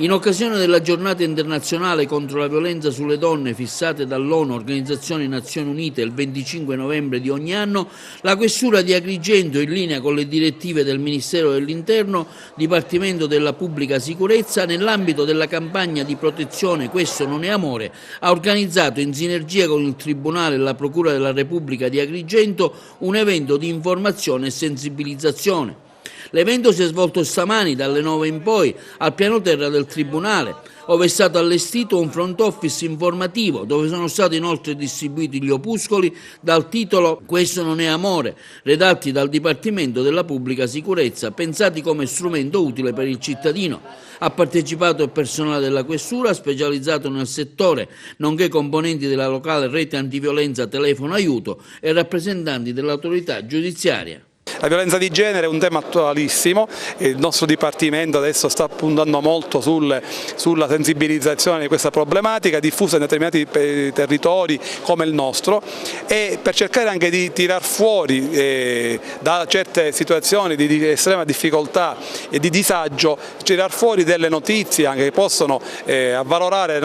In occasione della giornata internazionale contro la violenza sulle donne fissate dall'ONU, Organizzazione Nazioni Unite, il 25 novembre di ogni anno, la Questura di Agrigento, in linea con le direttive del Ministero dell'Interno, Dipartimento della Pubblica Sicurezza, nell'ambito della campagna di protezione Questo non è amore, ha organizzato in sinergia con il Tribunale e la Procura della Repubblica di Agrigento un evento di informazione e sensibilizzazione. L'evento si è svolto stamani dalle 9 in poi al piano terra del Tribunale, dove è stato allestito un front office informativo, dove sono stati inoltre distribuiti gli opuscoli dal titolo Questo non è amore, redatti dal Dipartimento della Pubblica Sicurezza, pensati come strumento utile per il cittadino. Ha partecipato il personale della Questura specializzato nel settore, nonché componenti della locale rete antiviolenza Telefono Aiuto e rappresentanti dell'autorità giudiziaria. La violenza di genere è un tema attualissimo e il nostro Dipartimento adesso sta puntando molto sulla sensibilizzazione di questa problematica diffusa in determinati territori come il nostro, e per cercare anche di tirar fuori da certe situazioni di estrema difficoltà e di disagio, tirar fuori delle notizie anche che possono avvalorare le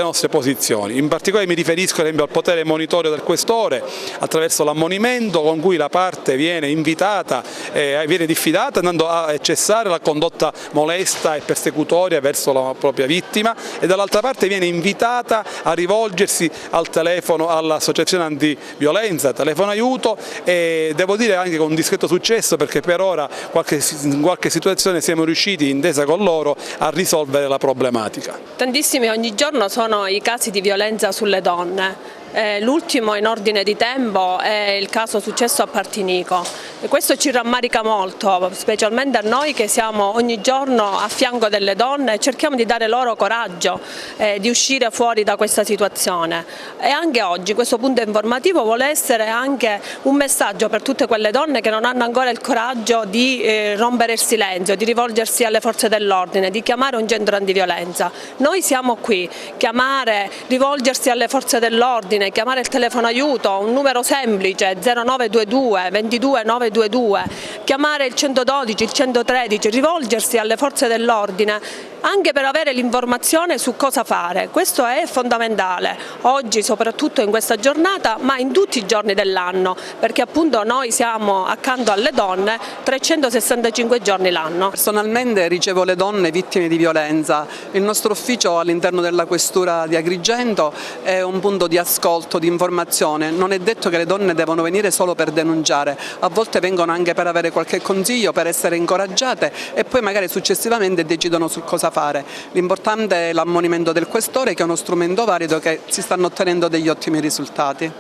nostre posizioni. In particolare mi riferisco ad esempio al potere monitorio del questore attraverso l'ammonimento con cui la parte viene diffidata andando a cessare la condotta molesta e persecutoria verso la propria vittima, e dall'altra parte viene invitata a rivolgersi al telefono, all'associazione antiviolenza Telefono Aiuto, e devo dire anche con un discreto successo, perché per ora in qualche situazione siamo riusciti, intesa con loro, a risolvere la problematica. Tantissimi ogni giorno sono i casi di violenza sulle donne. L'ultimo in ordine di tempo è il caso successo a Partinico e questo ci rammarica molto, specialmente a noi che siamo ogni giorno a fianco delle donne e cerchiamo di dare loro coraggio di uscire fuori da questa situazione. E anche oggi questo punto informativo vuole essere anche un messaggio per tutte quelle donne che non hanno ancora il coraggio di rompere il silenzio, di rivolgersi alle forze dell'ordine, di chiamare un centro antiviolenza. Noi siamo qui, rivolgersi alle forze dell'ordine, chiamare il telefono aiuto, un numero semplice 0922 22 922, chiamare il 112, il 113, rivolgersi alle forze dell'ordine anche per avere l'informazione su cosa fare. Questo è fondamentale, oggi soprattutto in questa giornata, ma in tutti i giorni dell'anno, perché appunto noi siamo accanto alle donne 365 giorni l'anno. Personalmente ricevo le donne vittime di violenza. Il nostro ufficio all'interno della Questura di Agrigento è un punto di ascolto, di informazione. Non è detto che le donne devono venire solo per denunciare, a volte vengono anche per avere qualche consiglio, per essere incoraggiate e poi magari successivamente decidono su cosa fare. L'importante è l'ammonimento del questore, che è uno strumento valido, che si stanno ottenendo degli ottimi risultati.